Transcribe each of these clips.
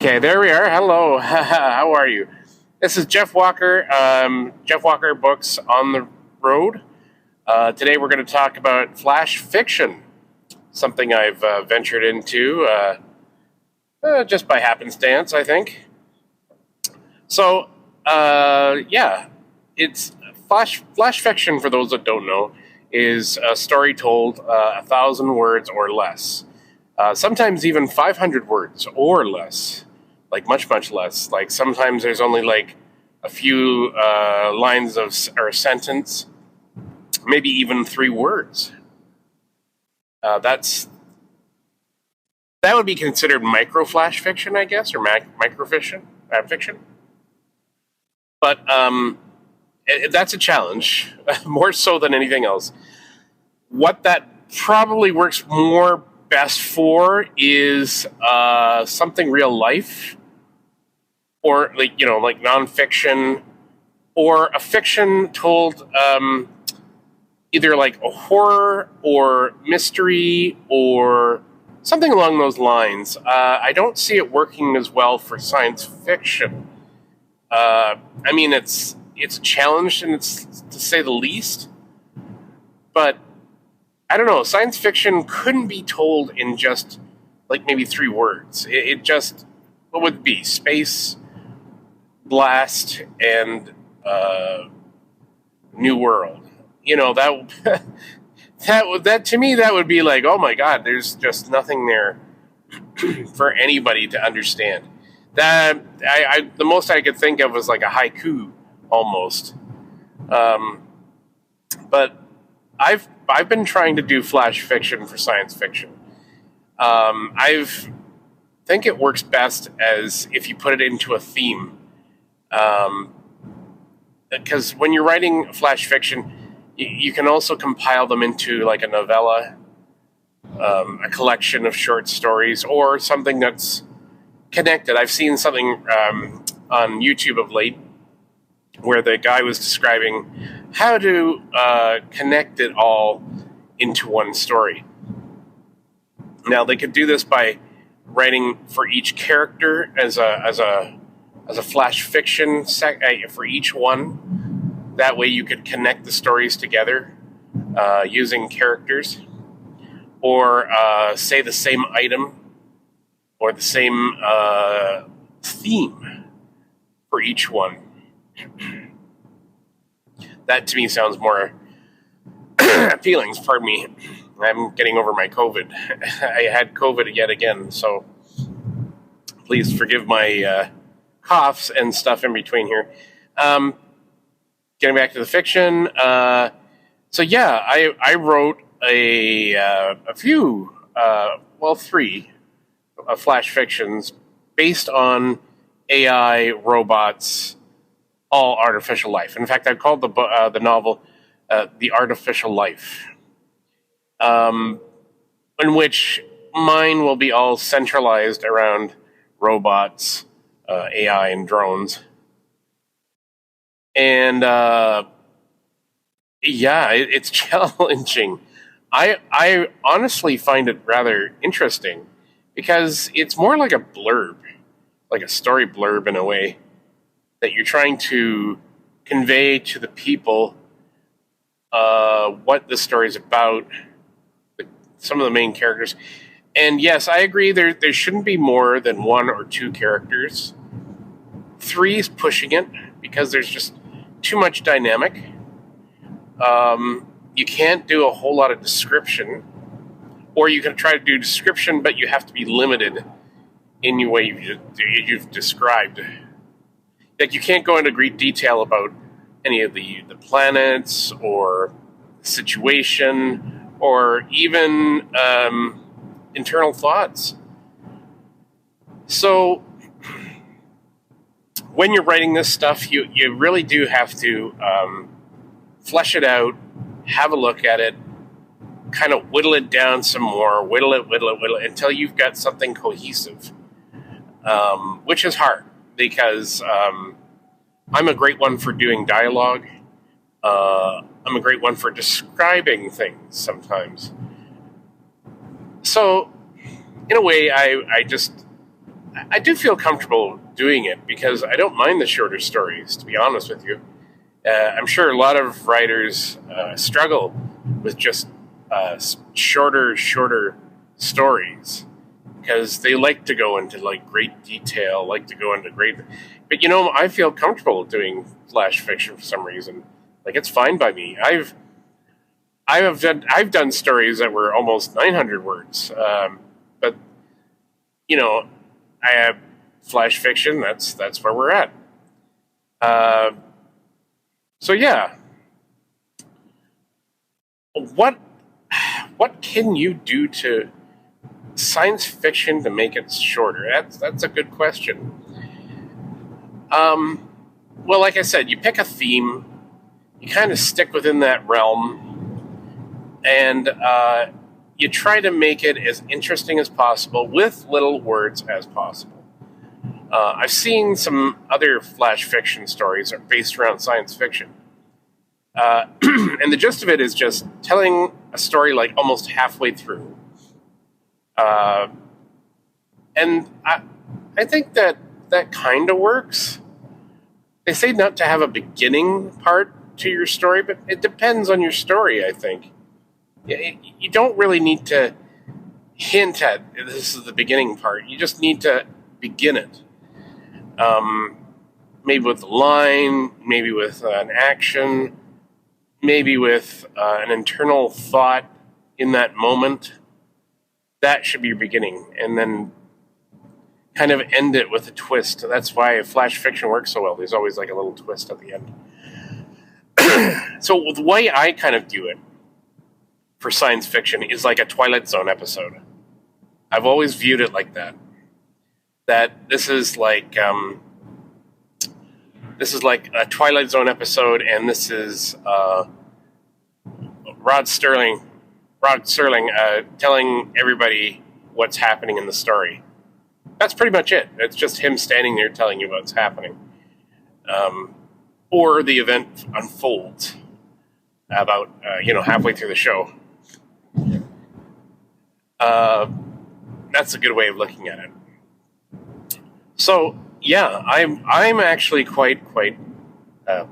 Okay, there we are. Hello. How are you? This is Jeff Walker, Jeff Walker Books on the Road. Today we're going to talk about flash fiction, something I've ventured into just by happenstance, I think. So, yeah, it's flash fiction, for those that don't know, is a story told 1,000 words or less. Sometimes even 500 words or less, like much less. Like sometimes there's only like a few lines of or a sentence, maybe even 3 words. That would be considered micro flash fiction, I guess, or microfiction, fiction. But that's a challenge, more so than anything else. What that probably works more best for is something real life, or like nonfiction, or a fiction told either like a horror or mystery or something along those lines. I don't see it working as well for science fiction. I mean, it's challenged, and it's to say the least, but I don't know. Science fiction couldn't be told in just like maybe 3 words. It just, what would it be? Space, blast, and new world. That that to me that would be like, oh my god, there's just nothing there for anybody to understand. That the most I could think of was like a haiku almost. Um, but I've been trying to do flash fiction for science fiction. I've think it works best as if you put it into a theme. Um, because when you're writing flash fiction, you can also compile them into like a novella, a collection of short stories, or something that's connected. I've seen something on YouTube of late where the guy was describing how to connect it all into one story. Now they could do this by writing for each character as a flash fiction for each one. That way you could connect the stories together using characters, or say the same item or the same theme for each one. That to me sounds more appealing. Pardon me. I'm getting over my COVID. I had COVID yet again, so please forgive my coughs and stuff in between here. Getting back to the fiction. So yeah, I wrote a few, well, 3 flash fictions based on AI, robots, all artificial life. In fact, I called the novel "The Artificial Life," in which mine will be all centralized around robots, AI, and drones. And yeah, it's challenging. I honestly find it rather interesting because it's more like a blurb, like a story blurb in a way that you're trying to convey to the people what the story is about, some of the main characters. And yes, I agree, there shouldn't be more than 1 or 2 characters. 3 is pushing it because there's just too much dynamic. You can't do a whole lot of description, or you can try to do description, but you have to be limited in the way you've described. Like, you can't go into great detail about any of the planets or the situation, or even internal thoughts. So when you're writing this stuff, you really do have to flesh it out, have a look at it, kind of whittle it down some more, whittle it until you've got something cohesive, which is hard because I'm a great one for doing dialogue. I'm a great one for describing things sometimes. So, in a way, I do feel comfortable doing it because I don't mind the shorter stories, to be honest with you. I'm sure a lot of writers struggle with just shorter stories because they like to go into like great detail, like to go into great. But I feel comfortable doing flash fiction for some reason. Like it's fine by me. I've done stories that were almost 900 words, but I have flash fiction. That's where we're at. So yeah, what can you do to science fiction to make it shorter? That's a good question. Well, like I said, you pick a theme, you kind of stick within that realm, and you try to make it as interesting as possible with little words as possible. I've seen some other flash fiction stories that are based around science fiction. And the gist of it is just telling a story like almost halfway through. And I think that kind of works. They say not to have a beginning part to your story, but it depends on your story, I think. You don't really need to hint at this is the beginning part. You just need to begin it. Maybe with a line, maybe with an action, maybe with an internal thought in that moment. That should be your beginning. And then kind of end it with a twist. That's why flash fiction works so well. There's always like a little twist at the end. So the way I kind of do it for science fiction is like a Twilight Zone episode. I've always viewed it like that. That this is like a Twilight Zone episode, and this is Rod Serling telling everybody what's happening in the story. That's pretty much it. It's just him standing there telling you what's happening. Or the event unfolds about halfway through the show. That's a good way of looking at it. So yeah, I'm actually quite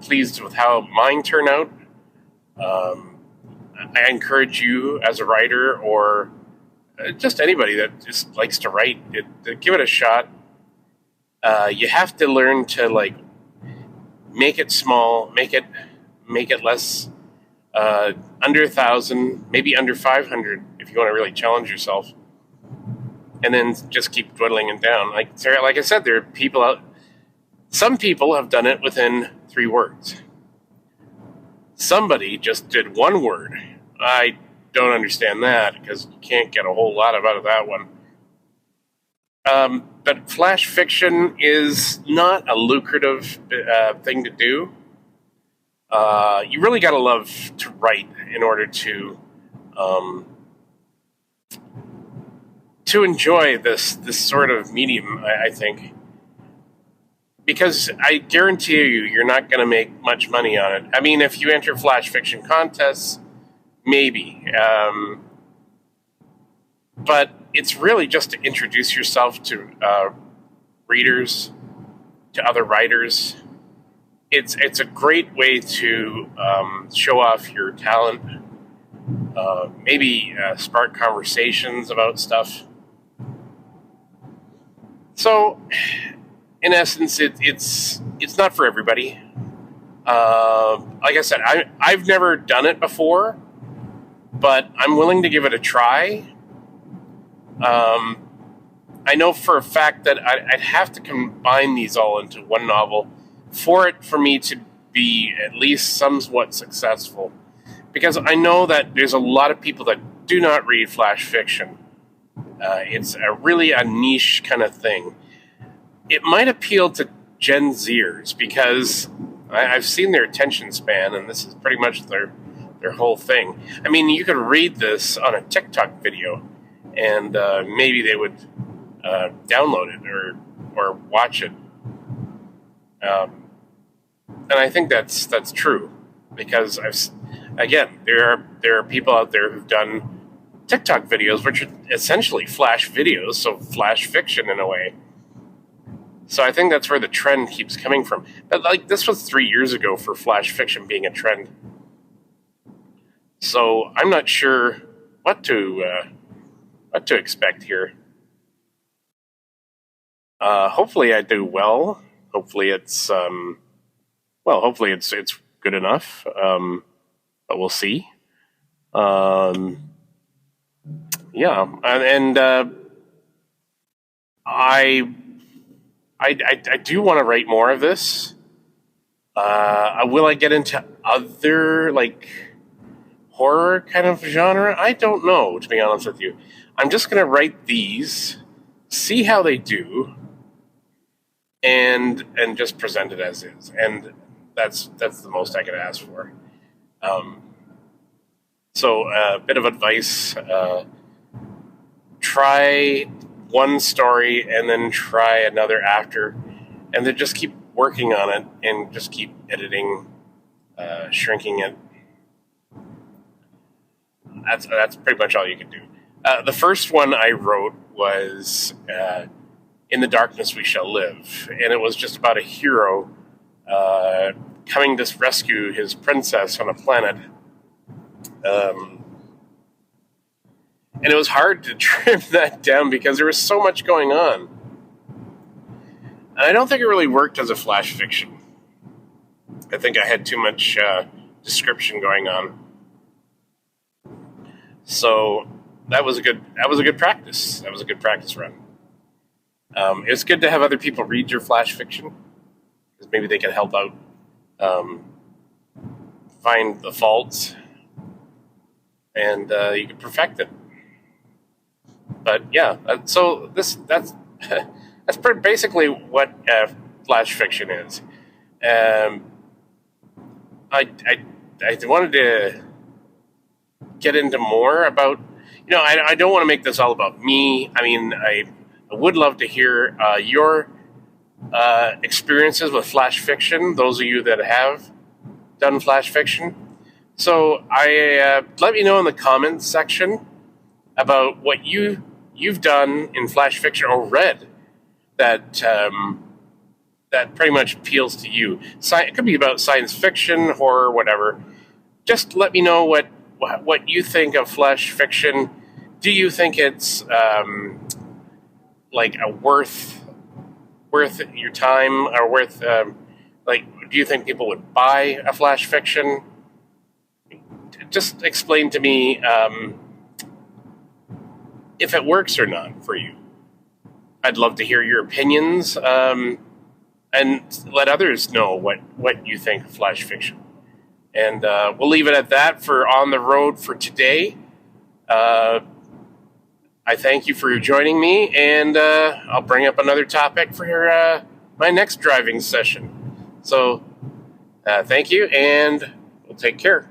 pleased with how mine turn out. I encourage you as a writer or just anybody that just likes to write, to give it a shot. You have to learn to make it small, make it less, under 1,000, maybe under 500 if you want to really challenge yourself. And then just keep dwindling it down. Like I said, there are people out. Some people have done it within 3 words. Somebody just did 1 word. I don't understand that because you can't get a whole lot out of that one. But flash fiction is not a lucrative thing to do. You really got to love to write in order to enjoy this sort of medium, I think. Because I guarantee you're not going to make much money on it. I mean, if you enter flash fiction contests, maybe. But it's really just to introduce yourself to readers, to other writers. It's a great way to show off your talent, maybe spark conversations about stuff. So, in essence, it's not for everybody. Like I said, I've never done it before, but I'm willing to give it a try. I know for a fact that I'd have to combine these all into one novel for me to be at least somewhat successful. Because I know that there's a lot of people that do not read flash fiction. It's really a niche kind of thing. It might appeal to Gen Zers because I've seen their attention span, and this is pretty much their whole thing. I mean, you could read this on a TikTok video, and maybe they would download it or watch it. And I think that's true because there are people out there who've done TikTok videos, which are essentially flash videos, so flash fiction in a way. So I think that's where the trend keeps coming from. But like this was 3 years ago for flash fiction being a trend. So I'm not sure what to expect here. Hopefully I do well. Hopefully it's hopefully it's good enough. But we'll see. Yeah, and I do want to write more of this. Will I get into other like horror kind of genre? I don't know, to be honest with you. I'm just going to write these, see how they do, and just present it as is. And that's the most I could ask for. So a bit of advice: try one story and then try another after, and then just keep working on it and just keep editing, shrinking it. That's pretty much all you can do. The first one I wrote was In the Darkness We Shall Live, and it was just about a hero coming to rescue his princess on a planet. And it was hard to trim that down because there was so much going on. And I don't think it really worked as a flash fiction. I think I had too much description going on. So that was a good practice. That was a good practice run. It's good to have other people read your flash fiction, because maybe they can help out, find the faults, and you can perfect it. But yeah, so that's basically what flash fiction is. I wanted to get into more about, I don't want to make this all about me. I mean, I would love to hear your experiences with flash fiction, those of you that have done flash fiction. So let me know in the comments section about what you've done in flash fiction or read that pretty much appeals to you. It could be about science fiction, horror, whatever. Just let me know what you think of flash fiction. Do you think it's like a worth your time, or worth do you think people would buy a flash fiction? Just explain to me if it works or not for you. I'd love to hear your opinions, and let others know what you think of flash fiction. And we'll leave it at that for On the Road for today. I thank you for joining me, and I'll bring up another topic for my next driving session. So thank you, and we'll take care.